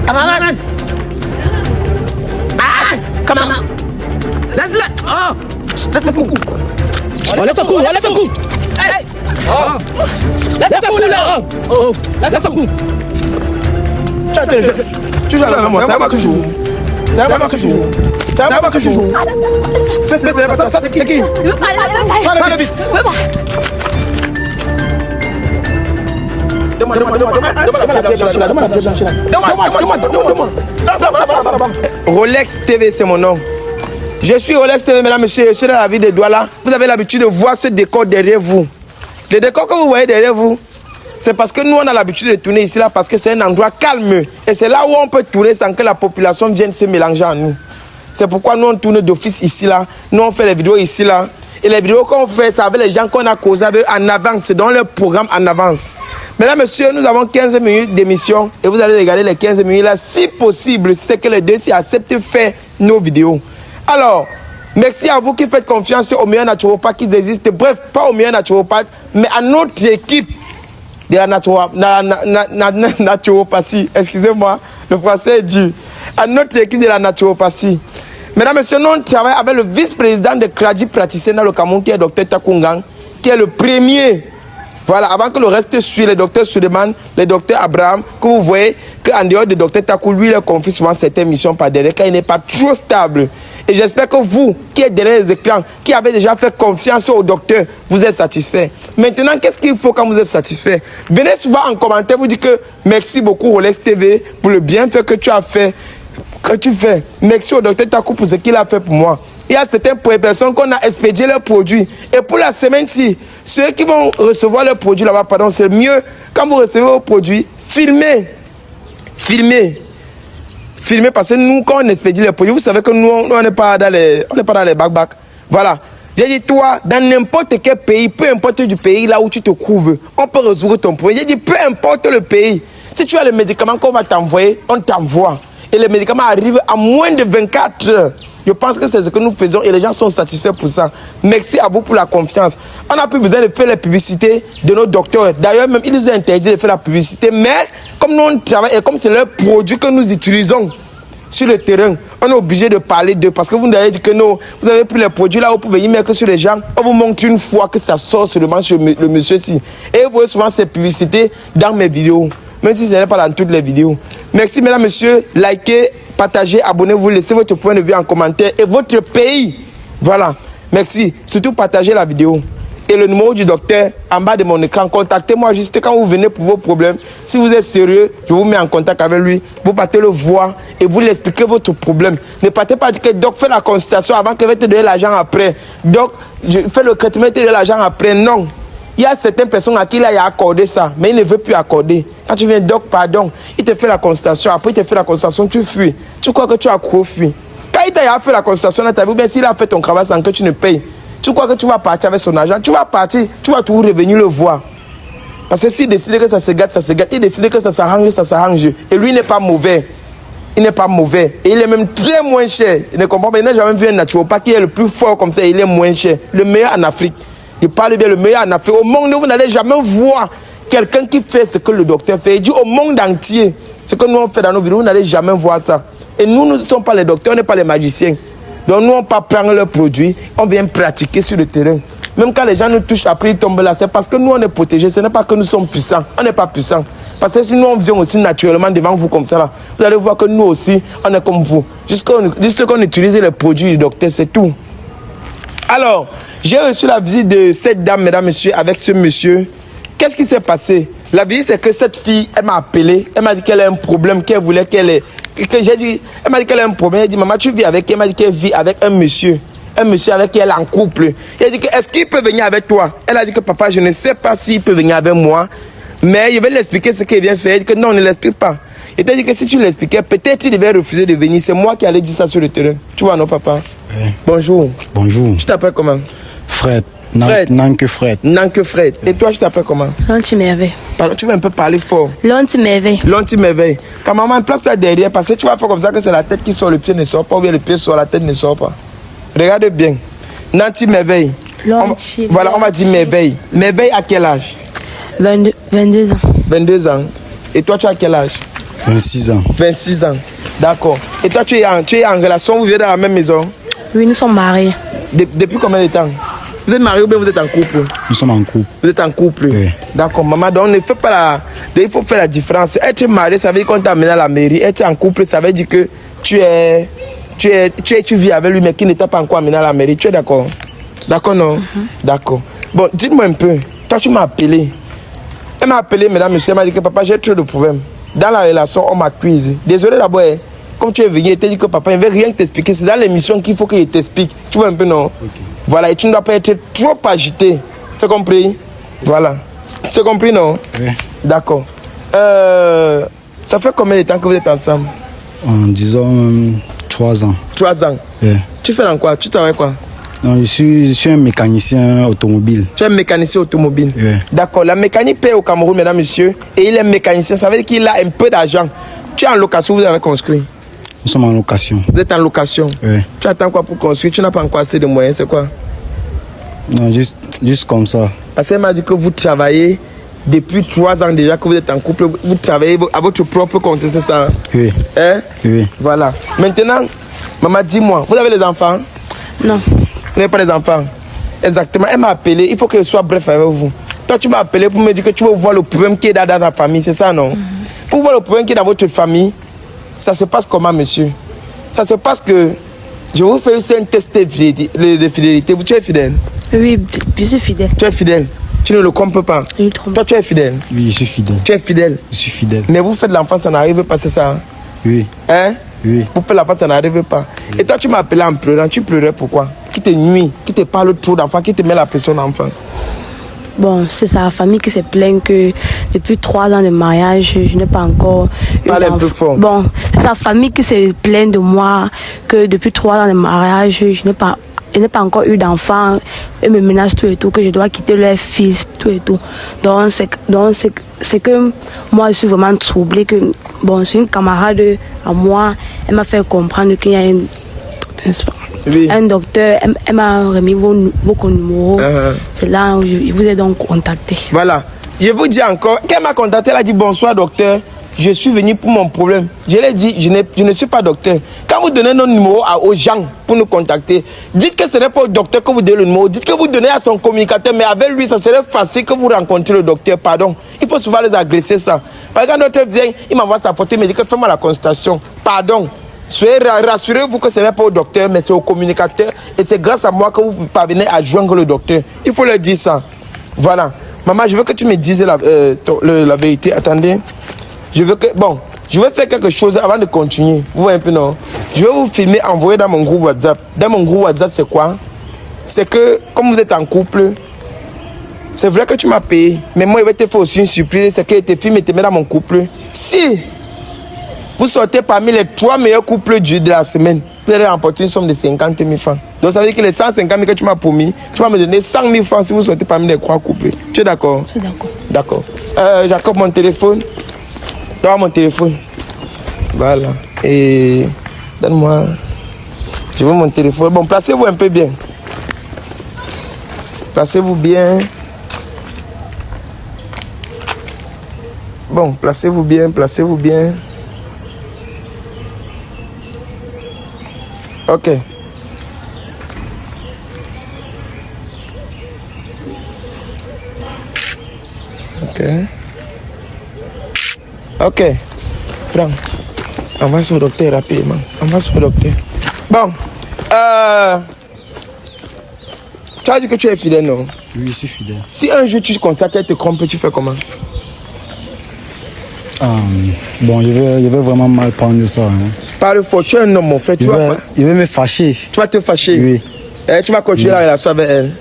Cameraman. Cameraman. Laisse-le. Oh. Laisse-le coup. Oh, laisse un coup. Laisse un coup. Hey. Oh. Laisse un coup là. Oh. Laisse un coup. Tu joues avec moi, c'est moi qui joue. C'est moi qui joue. C'est moi qui joue. Mais ça, c'est qui? Je veux parler. Parle vite. Demande. Rolex TV, c'est mon nom. Je suis Rolex TV, mesdames, messieurs. Je suis dans la ville de Douala. Vous avez l'habitude de voir ce décor derrière vous. Le décor que vous voyez derrière vous, c'est parce que nous, on a l'habitude de tourner ici, là, parce que c'est un endroit calme. Et c'est là où on peut tourner sans que la population vienne se mélanger à nous. C'est pourquoi nous, on tourne d'office ici, là. Nous, on fait les vidéos ici, là. Et les vidéos qu'on fait, c'est avec les gens qu'on a causé avec en avance. C'est dans le programme en avance. Mesdames, messieurs, nous avons 15 minutes d'émission. Et vous allez regarder les 15 minutes, là. Si possible, c'est que les deux s'y acceptent de faire nos vidéos. Alors, merci à vous qui faites confiance aux meilleurs naturopathes qui existent. Bref, pas aux meilleurs naturopathes, mais à notre équipe de la naturopathie. Excusez-moi, le français est dur. À notre équipe de la naturopathie. Mesdames, messieurs, nous on travaille avec le vice-président de Kradi praticien dans le Cameroun, qui est le Dr Takungang, qui est le premier. Voilà, avant que le reste suive, le docteur Suleiman, le docteur Abraham, que vous voyez qu'en dehors du docteur Takou, lui, il confie souvent certaines missions par derrière, car il n'est pas trop stable. Et j'espère que vous, qui êtes derrière les écrans, qui avez déjà fait confiance au docteur, vous êtes satisfait. Maintenant, qu'est-ce qu'il faut quand vous êtes satisfait? Venez souvent en commentaire, vous dites que merci beaucoup Rolex TV pour le bienfait que tu as fait, que tu fais. Merci au docteur Takou pour ce qu'il a fait pour moi. Il y a certaines personnes qu'on a expédié leurs produits. Et pour la semaine-ci, ceux qui vont recevoir leurs produits là-bas, pardon, c'est mieux quand vous recevez vos produits, filmez. Filmez. Filmez parce que nous, quand on expédie les produits, vous savez que nous, on n'est pas dans les back-back. Voilà. J'ai dit, toi, dans n'importe quel pays, peu importe du pays là où tu te trouves, on peut résoudre ton problème. J'ai dit, peu importe le pays. Si tu as les médicaments qu'on va t'envoyer, on t'envoie. Et les médicaments arrivent à moins de 24 heures. Je pense que c'est ce que nous faisons et les gens sont satisfaits pour ça. Merci à vous pour la confiance. On n'a plus besoin de faire les publicités de nos docteurs. D'ailleurs, même ils nous ont interdit de faire la publicité. Mais comme nous on travaille et comme c'est leur produit que nous utilisons sur le terrain, on est obligé de parler d'eux. Parce que vous nous avez dit que non, vous avez pris les produits là, vous pouvez y mettre que sur les gens. On vous montre une fois que ça sort seulement sur le monsieur-ci. Et vous voyez souvent ces publicités dans mes vidéos. Même si ce n'est pas dans toutes les vidéos. Merci, mesdames, messieurs. Likez, partagez, abonnez-vous, laissez votre point de vue en commentaire et votre pays. Voilà. Merci. Surtout, partagez la vidéo. Et le numéro du docteur en bas de mon écran. Contactez-moi juste quand vous venez pour vos problèmes. Si vous êtes sérieux, je vous mets en contact avec lui. Vous partez le voir et vous lui expliquez votre problème. Ne partez pas dire que Doc fait la consultation avant qu'il va te donner l'argent après. Doc, je fais le traitement et te donne l'argent après. Non. Il y a certaines personnes à qui il a accordé ça, mais il ne veut plus accorder. Quand tu viens, Doc, pardon, il te fait la consultation. Après, il te fait la consultation, tu fuis. Tu crois que tu as trop fui. Quand il t'a fait la consultation, tu as vu, bien s'il a fait ton travail sans que tu ne payes, tu crois que tu vas partir avec son argent. Tu vas partir, tu vas toujours revenir le voir. Parce que s'il décide que ça se gâte, ça se gâte. Il décide que ça s'arrange, ça s'arrange. Et lui, il n'est pas mauvais. Il n'est pas mauvais. Et il est même très moins cher. Il ne comprend pas. Il n'a jamais vu un naturopathe qui est le plus fort comme ça. Il est moins cher. Le meilleur en Afrique. Il parle bien le meilleur en Afrique. Au monde, vous n'allez jamais voir quelqu'un qui fait ce que le docteur fait. Il dit au monde entier, ce que nous on fait dans nos vidéos, vous n'allez jamais voir ça. Et nous ne sommes pas les docteurs, on n'est pas les magiciens. Donc nous, on ne pas prendre leurs produits, on vient pratiquer sur le terrain. Même quand les gens nous touchent, après ils tombent là, c'est parce que nous, on est protégés. Ce n'est pas que nous sommes puissants. On n'est pas puissants. Parce que si nous, on vient aussi naturellement devant vous comme ça, là, vous allez voir que nous aussi, on est comme vous. Juste qu'on utilise les produits du docteur, c'est tout. Alors, j'ai reçu la visite de cette dame, mesdames, messieurs, avec ce monsieur. Qu'est-ce qui s'est passé? La visite, c'est que cette fille, elle m'a appelé. Elle m'a dit qu'elle a un problème, qu'elle voulait qu'elle ait. J'ai dit, elle m'a dit qu'elle a un problème. Elle a dit, maman, tu vis avec elle? Elle m'a dit qu'elle vit avec un monsieur. Un monsieur avec qui elle est en couple. Elle a dit, est-ce qu'il peut venir avec toi? Elle a dit que papa, je ne sais pas s'il peut venir avec moi. Mais je vais lui expliquer ce qu'il vient faire. Elle dit que non, ne l'explique pas. Il t'a dit que si tu l'expliquais, peut-être il devait refuser de venir. C'est moi qui allais dire ça sur le terrain. Tu vois, non, papa? Oui. Bonjour. Bonjour. Tu t'appelles comment? Fred. Fred. Nanke Fred. Nanke Fred. Et toi, tu t'appelles comment? Lonti-merveille. Pardon, tu vas un peu parler fort. Lonti-merveille. Lonti-merveille. Quand maman, place-toi derrière, parce que tu vas faire comme ça que c'est la tête qui sort, le pied ne sort pas, ou bien le pied sort, la tête ne sort pas. Regarde bien. Nanti-merveille. Voilà, on va dire merveille. Merveille à quel âge? 22 ans. 22 ans. Et toi, tu as quel âge? 26 ans. 26 ans. D'accord. Et toi, tu es en relation, vous vivez dans la même maison? Oui, nous sommes mariés. Depuis combien de temps? Vous êtes marié ou bien vous êtes en couple? Nous sommes en couple. Vous êtes en couple? Oui. D'accord, maman, donc ne fais pas la... Il faut faire la différence. Être marié, ça veut dire qu'on t'a amené à la mairie. Être en couple, ça veut dire que tu vis avec lui, mais qui ne t'a pas encore amené à la mairie. Tu es d'accord? D'accord, non? D'accord. Bon, dites-moi un peu. Toi, tu m'as appelé. Elle m'a appelé, mesdames, messieurs, elle m'a dit que papa, j'ai trop de problèmes. Dans la relation, on m'accuse. Désolé d'abord, comme tu es venu, il t'a dit que papa, il ne veut rien t'expliquer. C'est dans l'émission qu'il faut qu'il t'explique. Tu vois un peu, non? Okay. Voilà, et tu ne dois pas être trop agité. C'est compris? Voilà. C'est compris, non? Oui. D'accord. Ça fait combien de temps que vous êtes ensemble? Disons 3 ans. 3 ans? Oui. Tu fais dans quoi? Tu travailles quoi? Non, je suis un mécanicien automobile. Tu es un mécanicien automobile? Oui. D'accord. La mécanique paie au Cameroun, mesdames, messieurs, et il est mécanicien. Ça veut dire qu'il a un peu d'argent. Tu es en location, vous avez construit? Nous sommes en location. Vous êtes en location? Oui. Tu attends quoi pour construire? Tu n'as pas encore assez de moyens, c'est quoi? Non, juste comme ça. Parce qu'elle m'a dit que vous travaillez depuis 3 ans déjà, que vous êtes en couple, vous travaillez à votre propre compte, c'est ça? Oui. Hein? Oui. Voilà. Maintenant, maman, dis-moi, vous avez des enfants? Non. Vous n'avez pas des enfants? Exactement. Elle m'a appelé, il faut que je sois bref avec vous. Toi, tu m'as appelé pour me dire que tu veux voir le problème qui est dans la famille, c'est ça, non? Pour voir le problème qui est dans votre famille, ça se passe comment, monsieur? Ça se passe que je vous fais juste un test de fidélité. Tu es fidèle? Oui, je suis fidèle. Tu es fidèle? Tu ne le trompes pas? Je ne trompe. Toi, tu es fidèle? Oui, je suis fidèle. Tu es fidèle? Je suis fidèle. Mais vous faites l'enfant, ça n'arrive pas, c'est ça? Oui. Hein? Oui. Vous faites l'enfant, ça n'arrive pas. Et toi, tu m'as appelé en pleurant. Tu pleurais pourquoi? Qui te nuit, qui te parle trop d'enfants, qui te met la pression d'enfant? Bon, c'est sa famille qui se plaint que depuis 3 ans de mariage, je n'ai pas encore eu Parle un d'enfant. peu fort. Bon, c'est sa famille qui se plaint de moi que depuis 3 ans de mariage, je n'ai pas encore eu d'enfant. Ils me menacent tout et tout, que je dois quitter leur fils, tout et tout. Donc, c'est que moi, je suis vraiment troublée. Que, bon, c'est une camarade à moi. Elle m'a fait comprendre qu'il y a un docteur. Elle m'a remis vos numéros. C'est là où je vous ai donc contacté. Voilà. Je vous dis encore, quand elle m'a contacté, elle a dit bonsoir docteur. Je suis venu pour mon problème. Je l'ai dit, je ne suis pas docteur. Quand vous donnez nos numéros aux gens pour nous contacter, dites que ce n'est pas au docteur que vous donnez le numéro. Dites que vous donnez à son communicateur, mais avec lui, ça serait facile que vous rencontriez le docteur. Pardon. Il faut souvent les agresser ça. Par exemple, notre docteur vient, il m'envoie sa photo, il me dit que fais-moi la consultation. Pardon. Soyez rassurez-vous que ce n'est pas au docteur, mais c'est au communicateur. Et c'est grâce à moi que vous parvenez à joindre le docteur. Il faut leur dire ça. Voilà. Maman, je veux que tu me dises la vérité. Attendez. Je veux faire quelque chose avant de continuer. Vous voyez un peu, non? Je vais vous filmer, envoyer dans mon groupe WhatsApp. Dans mon groupe WhatsApp, c'est quoi? C'est que, comme vous êtes en couple, c'est vrai que tu m'as payé. Mais moi, je vais te faire aussi une surprise. C'est que je te filme et te mets dans mon couple. Si vous sortez parmi les 3 meilleurs couples de la semaine, vous allez remporter une somme de 50 000 francs. Donc ça veut dire que les 150 000 que tu m'as promis, tu vas me donner 100 000 francs si vous sortez parmi les 3 couples. Tu es d'accord? Je suis d'accord. D'accord. Jacob, mon téléphone. Donne mon téléphone. Voilà. Et donne-moi. Je veux mon téléphone. Bon, placez-vous un peu bien. Placez-vous bien. Bon, placez-vous bien, placez-vous bien. Ok. Ok. Ok. Prends. Envoie sur le docteur rapidement. Envoie sur le docteur. Bon. Tu as dit que tu es fidèle, non? Oui, je suis fidèle. Si un jour tu constates qu'elle te trompe, tu fais comment? Bon, je vais vraiment mal prendre ça. Hein. Parle fort, tu es un homme, mon frère. Je vais me fâcher. Tu vas te fâcher? Oui. Et tu vas continuer la relation avec elle?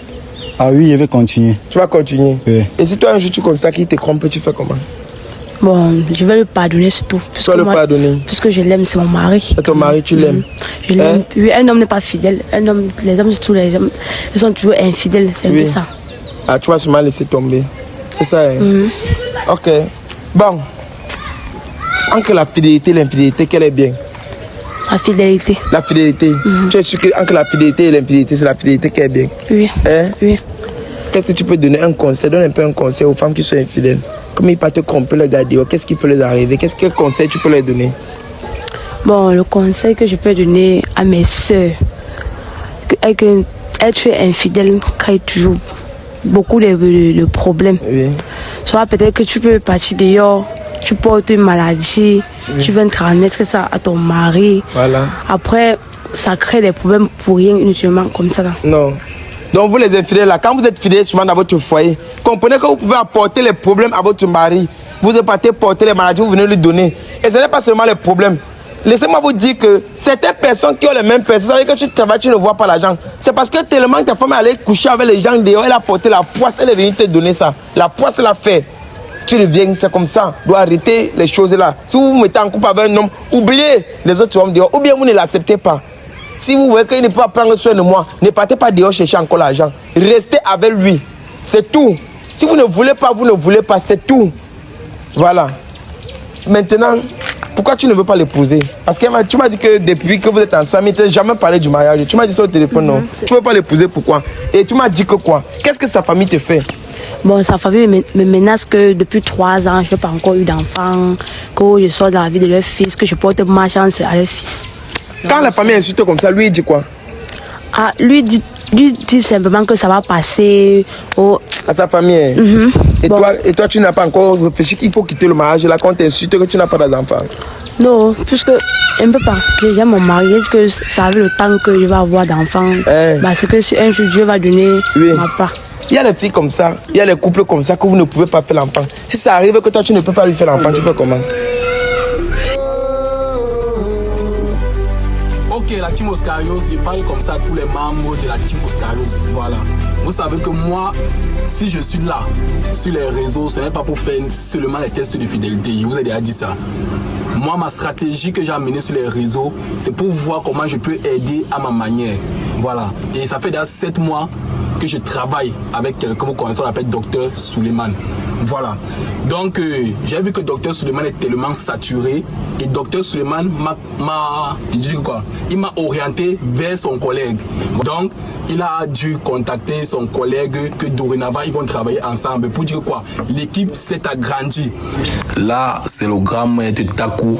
Ah oui, je vais continuer. Tu vas continuer? Oui. Et si toi un jour tu constates qu'il te trompe, tu fais comment? Bon, je vais le pardonner surtout. Tu vas le pardonner? Puisque je l'aime, c'est mon mari. C'est ton mari, tu l'aimes? Je l'aime. Oui, un homme n'est pas fidèle. Les hommes, surtout les hommes, ils sont toujours infidèles. C'est un peu ça. Ah, tu vas sûrement laisser tomber. C'est ça, hein? Ok. Bon. Entre la fidélité et l'infidélité, quelle est bien? La fidélité. La fidélité. Tu es sûr qu'entre la fidélité et l'infidélité, c'est la fidélité qui est bien? Oui. Hein? Oui. Qu'est-ce que tu peux donner un conseil? Donne un peu un conseil aux femmes qui sont infidèles. Comme il part te tromper le gars dehors, qu'est-ce qui peut les arriver? Quel conseil tu peux leur donner? Bon, le conseil que je peux donner à mes soeurs, être infidèle crée toujours beaucoup de problèmes. Oui. Soit peut-être que tu peux partir dehors, tu portes une maladie, tu veux transmettre ça à ton mari. Voilà. Après, ça crée des problèmes pour rien, inutilement comme ça. Là. Non. Donc vous les infidèles là, quand vous êtes fidèles souvent dans votre foyer, comprenez que vous pouvez apporter les problèmes à votre mari. Vous partez porter les maladies, vous venez lui donner. Et ce n'est pas seulement les problèmes. Laissez-moi vous dire que certaines personnes qui ont les mêmes personnes, ça veut dire que tu travailles, tu ne vois pas l'argent. C'est parce que tellement ta femme est allée coucher avec les gens dehors, elle a porté la poisse, elle est venue te donner ça. La poisse, elle a fait. Tu reviens, c'est comme ça. Tu dois arrêter les choses là. Si vous vous mettez en couple avec un homme, oubliez les autres hommes dehors, ou bien vous ne l'acceptez pas. Si vous voyez qu'il ne peut pas prendre soin de moi, ne partez pas dehors chercher encore l'argent. Restez avec lui. C'est tout. Si vous ne voulez pas, vous ne voulez pas, c'est tout. Voilà. Maintenant, pourquoi tu ne veux pas l'épouser? Parce que tu m'as dit que depuis que vous êtes ensemble, tu n'as jamais parlé du mariage. Tu m'as dit ça au téléphone, non? Tu ne veux pas l'épouser, pourquoi? Et tu m'as dit que quoi? Qu'est-ce que sa famille te fait? Bon, sa famille me menace que depuis 3 ans, je n'ai pas encore eu d'enfant, que je sors dans la vie de leur fils, que je porte ma chance à leur fils. Quand la famille insulte comme ça, lui il dit quoi? Ah, lui dit simplement que ça va passer à sa famille. Et, bon. toi, tu n'as pas encore réfléchi qu'il faut quitter le mariage là quand tu insultes que tu n'as pas d'enfant? Non, puisque je ne peux pas. J'aime mon mari, est-ce que ça avait le temps que je vais avoir d'enfants? Parce que si un jour Dieu va donner ma part. Il y a des filles comme ça, il y a des couples comme ça que vous ne pouvez pas faire l'enfant. Si ça arrive que toi tu ne peux pas lui faire l'enfant, tu fais comment? Ok, la team Oscarios, je parle comme ça à tous les membres de la team Oscarios. Voilà. Vous savez que moi, si je suis là, sur les réseaux, ce n'est pas pour faire seulement les tests de fidélité. Je vous ai déjà dit ça. Moi, ma stratégie que j'ai amenée sur les réseaux, c'est pour voir comment je peux aider à ma manière. Voilà. Et ça fait déjà 7 mois que je travaille avec quelqu'un que vous connaissez, on l'appelle Dr Suleiman. Voilà. Donc, j'ai vu que Dr Suleiman est tellement saturé. Et Dr Suleiman il m'a orienté vers son collègue. Donc, il a dû contacter son collègue que dorénavant, ils vont travailler ensemble. Pour dire quoi? L'équipe s'est agrandie. Là, c'est le grand maître Taku.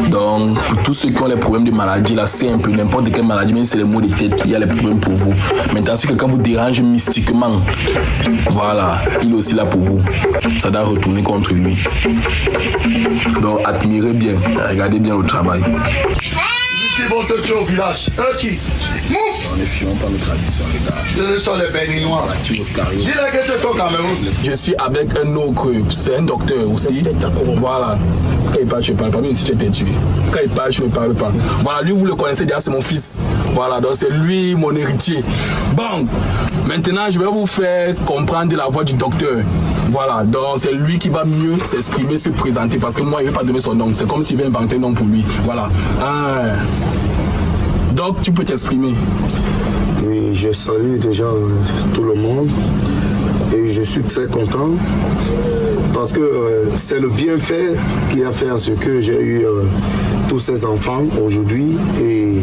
Donc, pour tous ceux qui ont les problèmes de maladie, là, c'est un peu n'importe quelle maladie, même si c'est les maux de tête, il y a les problèmes pour vous. Maintenant, si quelqu'un vous dérange mystiquement, voilà, il est aussi là pour vous. Ça doit retourner contre lui. Donc, admirez bien, regardez bien le travail. Qui vont te tuer au village? Qui? Mouf! On est fiers par nos traditions, les gars. Ce sont les béninois. Dis-le que tu es au Cameroun. Je suis avec un autre, c'est un docteur aussi. Voilà. Quand il parle, je ne parle pas, même si j'étais tué. Quand il parle, je ne parle pas. Voilà, lui, vous le connaissez déjà, c'est mon fils. Voilà, donc c'est lui mon héritier. Bon, maintenant, je vais vous faire comprendre la voix du docteur. Voilà, donc c'est lui qui va mieux s'exprimer, se présenter, parce que moi, il ne veut pas donner son nom. C'est comme s'il veut inventer un nom pour lui. Voilà. Donc, tu peux t'exprimer. Oui, je salue déjà tout le monde et je suis très content parce que c'est le bienfait qui a fait à ce que j'ai eu tous ces enfants aujourd'hui et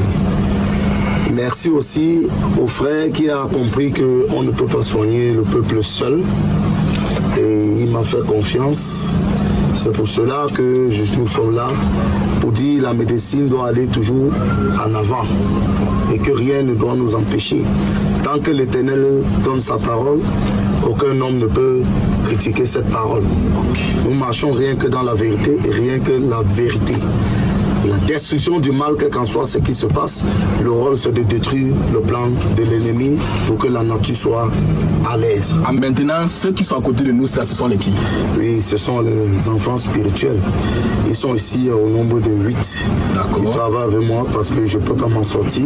merci aussi au frère qui a compris qu'on ne peut pas soigner le peuple seul et il m'a fait confiance. C'est pour cela que nous sommes là pour dire que la médecine doit aller toujours en avant et que rien ne doit nous empêcher. Tant que l'Éternel donne sa parole, aucun homme ne peut critiquer cette parole. Nous marchons rien que dans la vérité et rien que la vérité. La destruction du mal, quel qu'en soit ce qui se passe, le rôle c'est de détruire le plan de l'ennemi pour que la nature soit à l'aise. Maintenant, ceux qui sont à côté de nous, ça, ce sont les qui? Oui, ce sont les enfants spirituels. Ils sont ici au nombre de 8. D'accord. Ils travaillent avec moi parce que je ne peux pas m'en sortir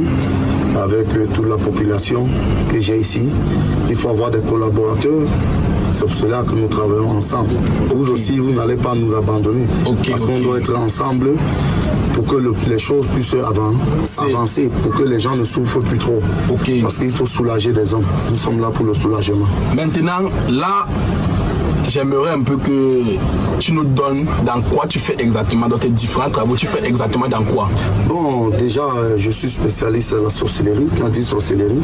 avec toute la population que j'ai ici. Il faut avoir des collaborateurs. C'est pour cela que nous travaillons ensemble. Vous aussi, vous n'allez pas nous abandonner. Parce qu'on doit être ensemble pour que les choses puissent avancer, pour que les gens ne souffrent plus trop. Parce qu'il faut soulager des hommes. Nous sommes là pour le soulagement. Maintenant, là, j'aimerais un peu que tu nous donnes dans quoi tu fais exactement, dans tes différents travaux, tu fais exactement dans quoi? Bon, déjà, je suis spécialiste à la sorcellerie. Quand on dit sorcellerie,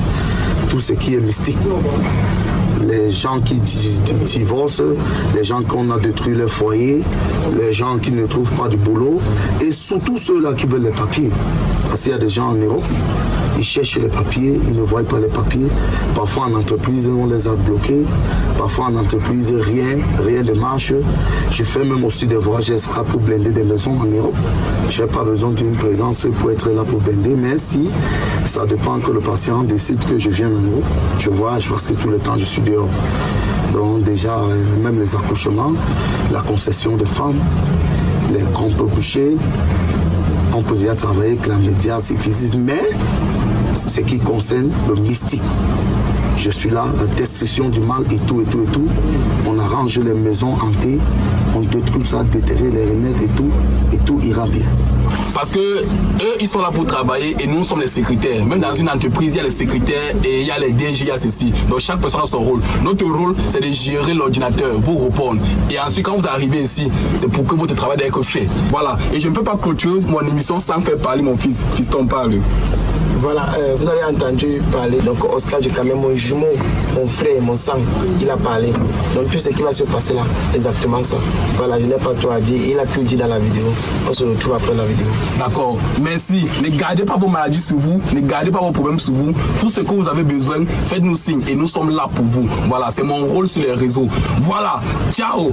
tout ce qui est mystique. les gens qui divorcent, les gens qu'on a détruit leur foyer, les gens qui ne trouvent pas du boulot, et surtout ceux-là qui veulent les papiers. Parce qu'il y a des gens en Europe, ils cherchent les papiers, ils ne voient pas les papiers. Parfois en entreprise, on les a bloqués. Parfois en entreprise, rien ne marche. Je fais même aussi des voyages extra pour blinder des maisons en Europe. Je n'ai pas besoin d'une présence pour être là pour blinder, mais si ça dépend que le patient décide que je viens en Europe, je voyage parce que tout le temps je suis dehors. Donc déjà, même les accouchements, la concession de femmes, les groupes couchés, on peut déjà travailler avec la médiation physique, mais ce qui concerne le mystique. Je suis là, la destruction du mal et tout. On arrange les maisons hantées, on détruit ça, déterrer les remèdes et tout ira bien. Parce que eux, ils sont là pour travailler et nous sommes les secrétaires. Même dans une entreprise, il y a les secrétaires et il y a les DG, il y a ceci. Donc chaque personne a son rôle. Notre rôle, c'est de gérer l'ordinateur, vous répondre. Et ensuite, quand vous arrivez ici, c'est pour que votre travail doit être fait. Voilà. Et je ne peux pas clôturer mon émission sans faire parler mon fils. Fiston parle. Voilà, vous avez entendu parler, donc Oscar j'ai quand même mon jumeau, mon frère, mon sang, il a parlé. Donc tout ce qui va se passer là, exactement ça. Voilà, je n'ai pas tout à dire, il a tout dit dans la vidéo. On se retrouve après la vidéo. D'accord, merci. Ne gardez pas vos maladies sur vous, ne gardez pas vos problèmes sur vous. Tout ce que vous avez besoin, faites-nous signe et nous sommes là pour vous. Voilà, c'est mon rôle sur les réseaux. Voilà, ciao.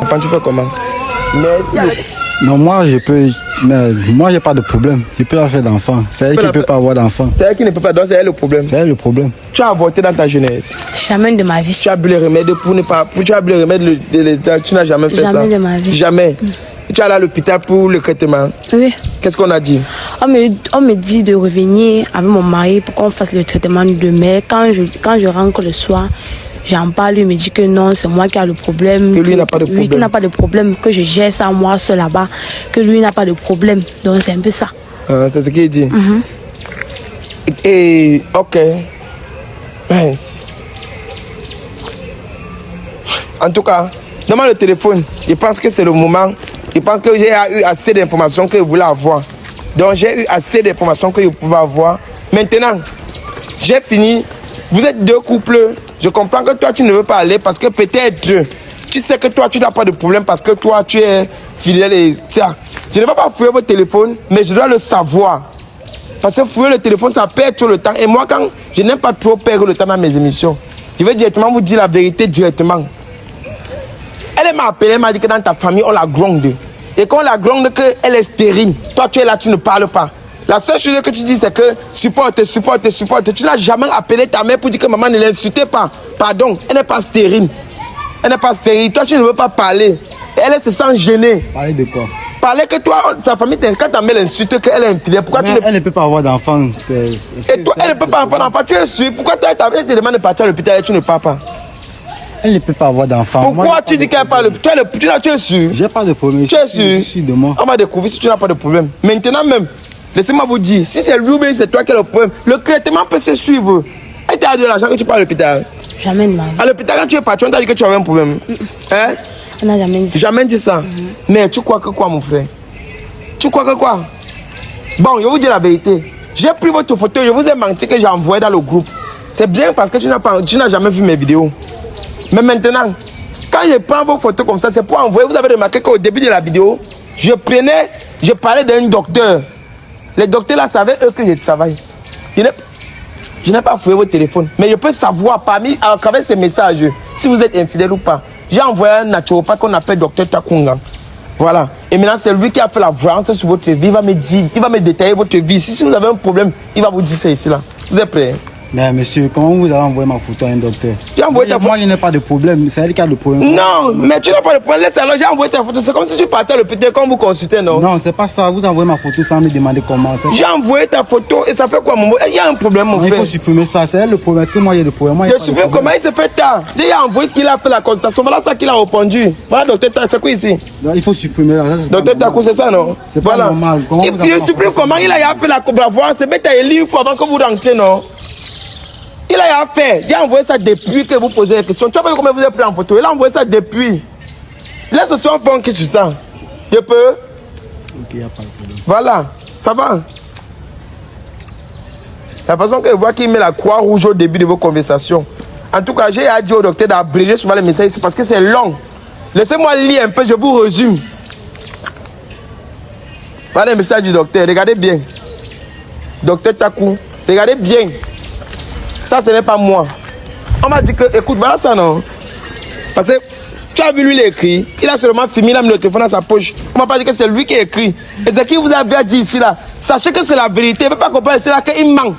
Enfin, tu fais comment? Non, moi, j'ai pas de problème. Je peux la faire d'enfant. C'est elle qui ne peut pas avoir d'enfant. C'est elle qui ne peut pas, donc c'est elle le problème. C'est elle le problème. Tu as avorté dans ta jeunesse? Jamais de ma vie. Tu as bu les remèdes pour ne pas. Tu as bu les remèdes de l'État, tu n'as jamais fait ça? Jamais de ma vie. Jamais. Tu es allé à l'hôpital pour le traitement? Oui. Qu'est-ce qu'on a dit? On me dit de revenir avec mon mari pour qu'on fasse le traitement demain. Quand je rentre le soir, j'en parle, lui me dit que non, c'est moi qui a le problème. Que lui n'a pas de problème. Oui, qu'il n'a pas de problème, que je gère ça moi seul là-bas, que lui n'a pas de problème. Donc c'est un peu ça. C'est ce qu'il dit. Et ok. Mince. En tout cas, donne-moi le téléphone. Je pense que c'est le moment. Je pense que j'ai eu assez d'informations que je voulais avoir. Donc j'ai eu assez d'informations que je pouvais avoir. Maintenant, j'ai fini. Vous êtes deux couples. Je comprends que toi, tu ne veux pas aller parce que peut-être, tu sais que toi, tu n'as pas de problème parce que toi, tu es fidèle et ça. Je ne vais pas fouiller votre téléphone, mais je dois le savoir. Parce que fouiller le téléphone, ça perd trop le temps. Et moi, quand je n'aime pas trop perdre le temps dans mes émissions, je vais directement vous dire la vérité directement. Elle m'a appelé, elle m'a dit que dans ta famille, on la gronde. Et quand on la gronde, qu'elle est stérile. Toi, tu es là, tu ne parles pas. La seule chose que tu dis, c'est que supporte. Tu n'as jamais appelé ta mère pour dire que maman ne l'insultait pas. Pardon, elle n'est pas stérile. Elle n'est pas stérile. Toi, tu ne veux pas parler. Et elle se sent gênée. Parler de quoi? Parler que toi, sa famille, quand ta mère l'insulte, qu'elle est infidèle. Pourquoi tu elle ne peut pas avoir d'enfant. Et toi, elle ne peut pas avoir d'enfant. Tu es sûr. Pourquoi toi, elle te demande de partir à l'hôpital et tu ne pars pas? Elle ne peut pas avoir d'enfant. Pourquoi tu dis qu'elle parle? Tu es sûr? J'ai pas de problème. Tu es sûr? Je suis de moi. On va découvrir si tu n'as pas de problème. Maintenant même. Laissez-moi vous dire, si c'est lui ou c'est toi qui as le problème, le traitement peut se suivre. Et tu as de l'argent que tu pars à l'hôpital? Jamais de ma vie. À l'hôpital, quand tu es parti, on t'a dit que tu avais un problème. Hein? On n'a jamais dit. Jamais dit ça. Mais tu crois que quoi, mon frère? Tu crois que quoi? Bon, je vous dis la vérité. J'ai pris votre photo, je vous ai menti que j'ai envoyé dans le groupe. C'est bien parce que tu n'as jamais vu mes vidéos. Mais maintenant, quand je prends vos photos comme ça, c'est pour envoyer. Vous avez remarqué qu'au début de la vidéo, je parlais d'un docteur. Les docteurs là savaient eux que je travaille. Je n'ai pas fouillé votre téléphone, mais je peux savoir parmi à travers ces messages si vous êtes infidèle ou pas. J'ai envoyé un naturopathe qu'on appelle docteur Takungang. Voilà. Et maintenant c'est lui qui a fait la voyance sur votre vie. Il va me dire, il va me détailler votre vie. Si vous avez un problème, il va vous dire ça ici là. Vous êtes prêts? Mais monsieur, comment vous avez envoyé ma photo à un docteur? J'ai envoyé ta photo. Moi, je n'ai pas de problème. C'est elle qui a le problème. Non, mais tu n'as pas de problème. Laisse alors, j'ai envoyé ta photo. C'est comme si tu partais à l'hôpital quand vous consultez, non? Non, c'est pas ça. Vous envoyez ma photo sans me demander comment. J'ai envoyé ta photo et ça fait quoi, mon? Il y a un problème, mon frère. Il faut supprimer ça. C'est elle le problème. Est-ce que moi, j'ai le problème? Moi, je supprime comment il s'est fait tard. J'ai envoyé ce qu'il a fait la consultation. Voilà ça qu'il a répondu. Voilà, docteur Takou, c'est quoi ici? Non, il faut supprimer. Docteur Takou, c'est ça, non? C'est pas normal. Je supprime comment il a fait la voix. C'est bête à élire avant que vous rentrez, non? Il a fait. J'ai envoyé ça depuis que vous posez la question. Tu vois pas comment vous avez pris en photo? Il a envoyé ça depuis. Laisse ce soir faire que tu sens. Je peux? Ok, il n'y a pas de problème. Voilà. Ça va? La façon que je vois qu'il met la croix rouge au début de vos conversations. En tout cas, j'ai dit au docteur d'abréger souvent les messages parce que c'est long. Laissez-moi lire un peu, je vous résume. Voilà le message du docteur, regardez bien. Docteur Takou, regardez bien. Ça, ce n'est pas moi. On m'a dit que, écoute, voilà ça, non? Parce que tu as vu lui l'écrit, il a seulement filmé, il a mis le téléphone dans sa poche. On m'a pas dit que c'est lui qui a écrit. Et ce qu'il vous a bien dit ici, là, sachez que c'est la vérité. Il ne peut pas comprendre ici, là, qu'il manque.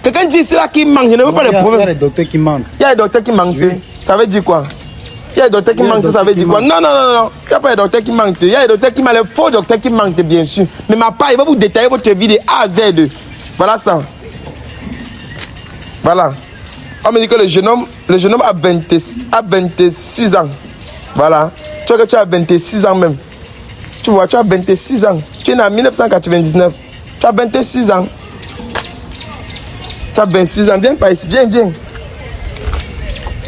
Quelqu'un dit ici, là, qu'il manque, je ne veux pas le problème. Il y a des docteurs qui manquent. Il y a des docteurs qui manquent. Oui. Ça veut dire quoi? Il y a des docteurs qui manquent, ça veut dire quoi? Non, non, non, non. Il n'y a pas de docteurs qui manquent. Il y a des docteurs qui manquent, les faux docteurs qui manquent, bien sûr. Mais ma part, il va vous détailler votre vie de A à Z. Voilà ça. Voilà. On me dit que le jeune homme a 26 ans. Voilà. Tu vois que tu as 26 ans même. Tu vois, tu as 26 ans. Tu es né en 1999. Tu as 26 ans. Tu as 26 ans. Viens par ici. Viens, viens.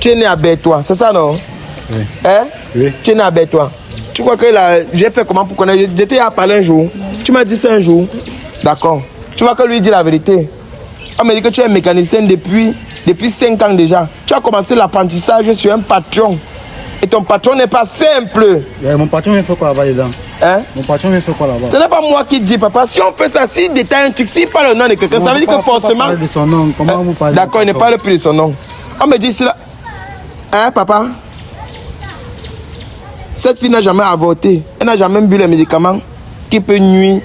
Tu es né à Bertois. C'est ça, non? Oui. Hein? Oui. Tu es né à Bertois. Tu crois que là, j'ai fait comment pour connaître? J'étais à parler un jour. Tu m'as dit c'est un jour. D'accord. Tu vois que lui dit la vérité. On me dit que tu es mécanicien depuis 5 ans déjà. Tu as commencé l'apprentissage sur un patron. Et ton patron n'est pas simple. Mon patron vient faire quoi là-bas dedans? Hein? Mon patron vient faire quoi là-bas? Ce n'est pas moi qui dis, papa. Si on fait ça, s'il détaille un truc, s'il parle le nom de quelqu'un, ça veut dire que forcément. Parler de son nom. Comment vous parlez? D'accord, il ne parle plus de son nom. On me dit ici là. Hein, papa? Cette fille n'a jamais avorté. Elle n'a jamais bu les médicaments qui peut nuire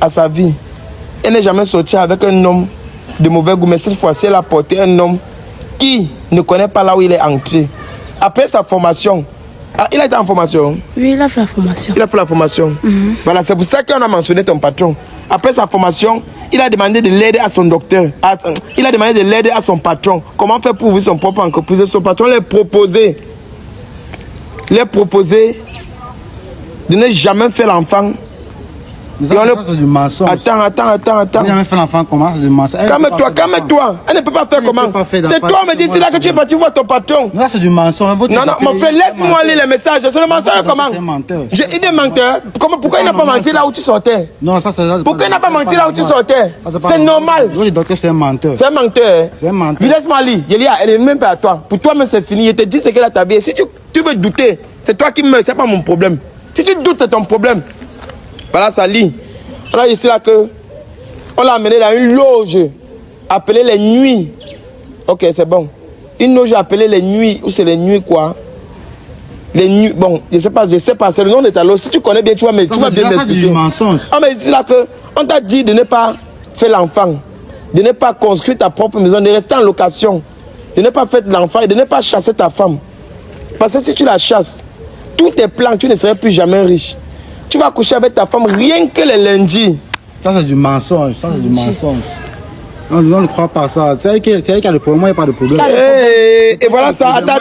à sa vie. Elle n'est jamais sortie avec un homme de mauvais goût, mais cette fois-ci, elle a porté un homme qui ne connaît pas là où il est entré. Après sa formation, il a été en formation. Oui, il a fait la formation. Il a fait la formation. Voilà, c'est pour ça qu'on a mentionné ton patron. Après sa formation, il a demandé de l'aide à son docteur. Il a demandé de l'aide à son patron. Comment faire pour ouvrir son propre entreprise? Son patron lui a proposé de ne jamais faire l'enfant. C'est du mensonge. Attends. Il a fait l'enfant comment? C'est du mensonge. Calme-toi. Elle ne peut pas faire comment? C'est toi, on me dit, c'est là que tu es parti voir ton patron. Là, c'est du mensonge. Non, mon frère, laisse-moi lire les messages. C'est le mensonge comment? C'est un menteur. Il est menteur. Pourquoi il n'a pas menti là où tu sortais? Non, ça c'est. Pourquoi il n'a pas menti là où tu sortais? C'est normal. Le docteur, c'est un menteur. C'est un menteur. C'est un menteur. Oui, laisse-moi lire. Elle est même pas à toi. Pour toi, même c'est fini. Je te dis ce qu'elle a t'habillé. Si tu veux douter, c'est toi qui meurs. C'est pas mon problème. Si tu doutes, c'est ton problème. Voilà, ça lit. Voilà ici là que on l'a amené dans une loge appelée les nuits. Ok, c'est bon. Une loge appelée les nuits. Ou c'est les nuits quoi? Les nuits. Bon, je sais pas. C'est le nom de ta loge. Si tu connais bien, tu vas bien m'expliquer. C'est du mensonge. Ah, mais ici là que on t'a dit de ne pas faire l'enfant, de ne pas construire ta propre maison, de rester en location, de ne pas faire l'enfant et de ne pas chasser ta femme. Parce que si tu la chasses, tous tes plans, tu ne serais plus jamais riche. Tu vas coucher avec ta femme rien que les lundis. Ça, c'est du mensonge. On ne croit pas ça. C'est elle qui a le problème, moi, il n'y a pas de problème. Et voilà ça. Attends.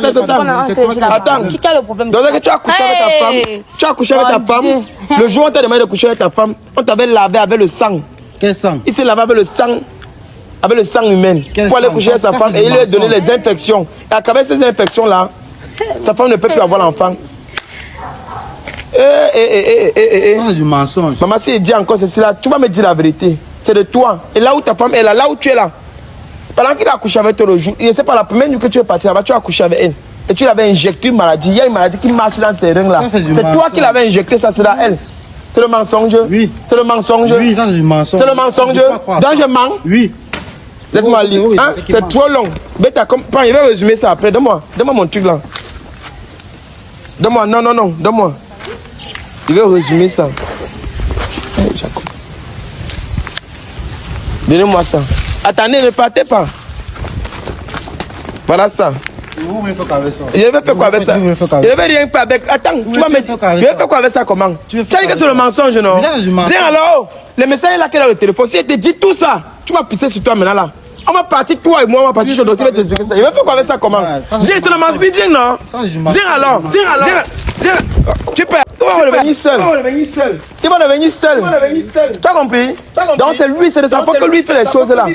Qui a le problème? Donc, tu as couché avec ta femme. Tu as couché avec ta femme. Le jour où on t'a demandé de coucher avec ta femme, on t'avait lavé avec le sang. Quel sang? Il s'est lavé avec le sang humain. Pour aller coucher avec sa femme et il lui a donné les infections. Et à travers ces infections-là, sa femme ne peut plus avoir l'enfant. Ça, c'est du mensonge. Maman, si elle dit encore ceci là, tu vas me dire la vérité. C'est de toi. Et là où ta femme est là, là où tu es là. Pendant qu'il a accouché avec toi le jour, et c'est pas la première nuit que tu es parti là-bas, tu as accouché avec elle. Et tu l'avais injecté une maladie. Il y a une maladie qui marche dans ces reins là. C'est toi qui l'avais injecté, ça c'est là elle. C'est le mensonge. Oui. C'est le mensonge. Oui, ça c'est du mensonge. C'est le mensonge. Donc je mens. Oui. Laisse-moi lire. Hein? C'est trop long. Bêta, je vais résumer ça après. Donne-moi mon truc là. Donne-moi, non, donne-moi. Je vais résumer ça. Jacob. Donnez-moi ça. Attendez, ne partez pas. Voilà ça. Vous voulez faire quoi avec ça? Je vais faire quoi avec ça? Je ne vais rien faire avec. Attends, tu vas me dire. Je vais faire quoi avec ça comment? Tu as dit que c'est le mensonge, non? Tiens alors, le message là qu'il a le téléphone. Si il te dit tout ça, tu vas pisser sur toi maintenant là. On va partir, toi et moi, on va partir chez le docteur. Je vais faire quoi avec ça comment? Dis, c'est le mensonge, dis non. Dis alors. Tu peux. Il va revenir seul. Il va revenir seul. Tu as compris? Donc c'est lui, c'est de sa faute que lui fait les choses là.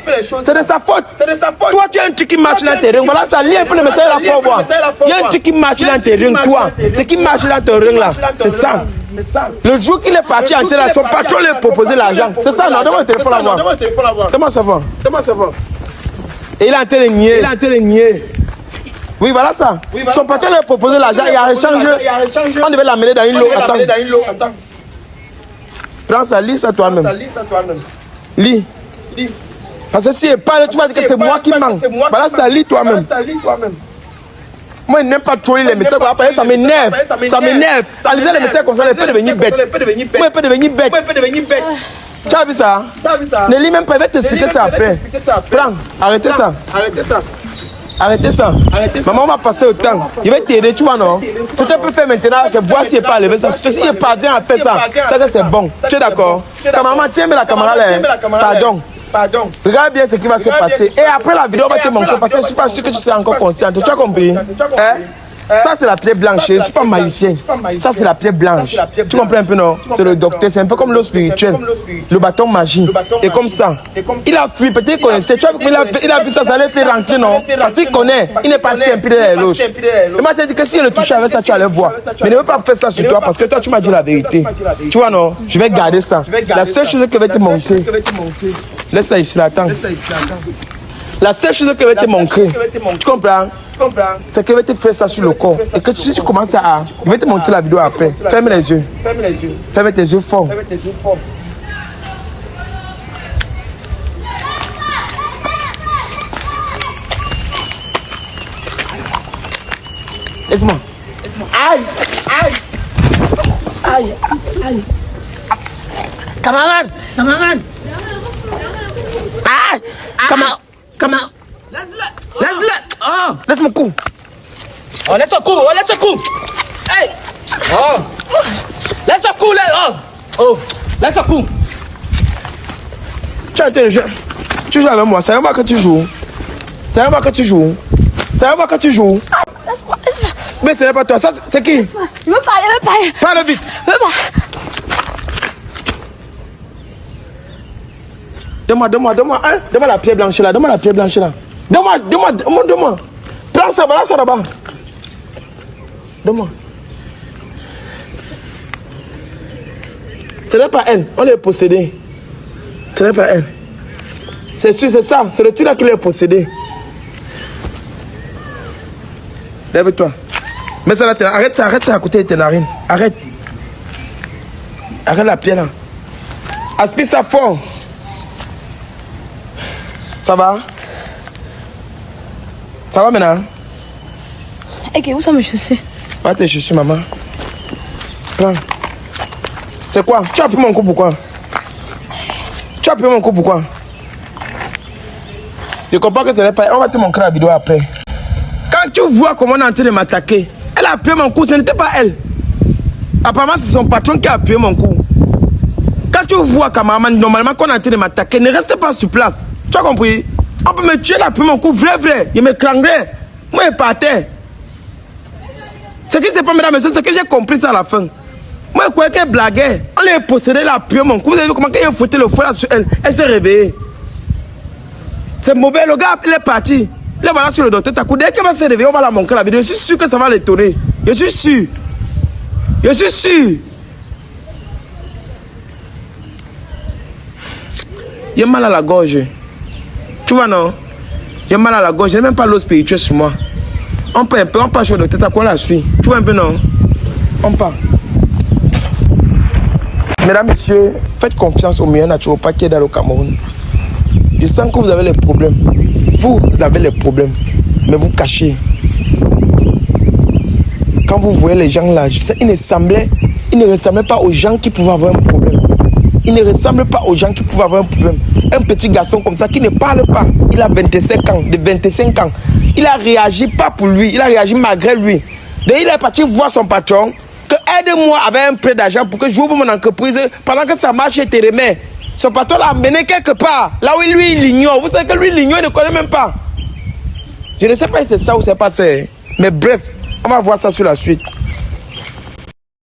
C'est de sa faute. Toi, tu as un truc qui marche dans tes rings. Voilà, ça lit un peu le message là pour voir. Il y a un truc qui marche dans tes rings, toi. Ce qui marche dans tes rings là, c'est ça. Le jour qu'il est parti en Tchèque, son patron lui a proposé l'argent. C'est ça, non? Donne-moi le téléphone à voir. Comment ça va? Et il a en train de nier. Oui, voilà ça. Son patron lui a proposé l'argent, il a échangé. On devait l'amener dans une lot. Attends. Prends ça, lis ça toi-même. Lis. Parce que si il parle, tu vas dire que c'est moi qui manque. Voilà ça, lis toi-même. Moi, il n'aime pas trop lire les messages. Après, ça m'énerve. En lisant les messages comme ça, il peut devenir bête. Moi, il peut devenir bête. Tu as vu ça? Ne lis même pas, il va t'expliquer ça après. Prends, arrêtez ça. Maman va passer au temps. Il va t'aider, tu vois, non? Ce que tu peux faire maintenant, c'est voir s'il n'est pas levé ça. Si il parvient à faire ça, c'est que c'est bon. Tu es d'accord? Ta maman, tiens, mais la caméra là. Pardon. Regarde bien ce qui va se passer. Et après la vidéo, on va te montrer parce que je ne suis pas sûr que tu seras encore conscient. Tu as compris? Ça, c'est la pierre blanche. Je ne suis pas malicien. Ça, c'est la pierre blanche. Tu comprends un peu, non? C'est le docteur. C'est un peu comme l'eau spirituelle. Le bâton magique. Et comme ça. Il a fui. Peut-être qu'il connaissait. Tu vois, il a vu ça, ça allait faire rentrer, non? Parce qu'il connaît. Il n'est pas si impide les loges. Il m'a dit que s'il le touchait avec ça, tu allais voir. Mais ne veux pas faire ça sur toi parce que toi, tu m'as dit la vérité. Tu vois, non? Je vais garder ça. La seule chose que je vais te montrer. Laisse ça ici, là. Attends. La seule chose que je vais te montrer. Tu comprends? C'est que je vais te faire ça sur le corps. Et que si tu commences à... Je vais te montrer la vidéo après. Ferme les yeux. Ferme tes yeux fort. Laisse-moi. Aïe. Camarade. Aïe. Camarade. Laisse-le. Oh, laisse mon cou. Laisse le cou. Hey. Oh. Laisse le cou. Laisse le cou. Tu es intelligent. Tu joues avec moi. C'est moi que tu joues. Laisse-moi. Mais ce n'est pas toi. Ça, c'est qui? Je veux parler. Parle vite. Donne-moi la pierre blanche là. Donne-moi. Prends ça, voilà ça là-bas. Donne-moi. Ce n'est pas elle, on l'a possédé. Ce n'est pas elle. C'est sûr, c'est ça. C'est le truc là qui l'a possédé. Lève-toi. Mets ça là, arrête ça à côté de tes narines. Arrête la pierre là. Aspire ça fort. Ça va? Ça va maintenant? Ok, où sont mes chaussures? Va tes chaussures, maman. Prends. C'est quoi? Tu as pris mon coup pourquoi? Je comprends que ce n'est pas elle. On va te montrer la vidéo après. Quand tu vois comment on est en train de m'attaquer, elle a appuyé mon cou, ce n'était pas elle. Apparemment, c'est son patron qui a appuyé mon cou. Quand tu vois camarade, normalement qu'on est en train de m'attaquer, ne reste pas sur place. Tu as compris? On peut me tuer là, puis mon coup, vrai. Il me crangrait. Moi, il partait. Ce qui s'est pas, mesdames et messieurs, c'est que j'ai compris ça à la fin. Moi, je croyais qu'elle blaguait. On l'a possédé là, puis mon coup. Vous avez vu comment il a foutu le feu là sur elle? Elle s'est réveillée. C'est mauvais. Le gars, il est parti. Là, voilà sur le docteur Takou. Dès qu'elle va se réveiller, on va la montrer la vidéo. Je suis sûr que ça va l'étonner. Je suis sûr. Il a mal à la gorge. Tu vois, non? Il a mal à la gorge. Je n'ai même pas l'eau spirituelle sur moi. On peut un peu, on part sur le docteur Takou, on la suit. Tu vois un peu, non? On part. Mesdames, messieurs, faites confiance au meilleur naturopathe qui est dans le Cameroun. Je sens que vous avez les problèmes. Vous avez les problèmes, mais vous cachez. Quand vous voyez les gens là, je sais, ils ne ressemblaient pas aux gens qui pouvaient avoir un problème. Ils ne ressemblent pas aux gens qui pouvaient avoir un problème. Un petit garçon comme ça qui ne parle pas, il a 25 ans, de 25 ans. Il a réagi pas pour lui, il a réagi malgré lui. Donc il est parti voir son patron, que aide-moi avec un prêt d'argent pour que j'ouvre mon entreprise pendant que ça marche et te remet. Son patron l'a amené quelque part, là où lui il l'ignore. Vous savez que lui il l'ignore, il ne connaît même pas. Je ne sais pas si c'est ça ou c'est pas ça. Mais bref, on va voir ça sur la suite.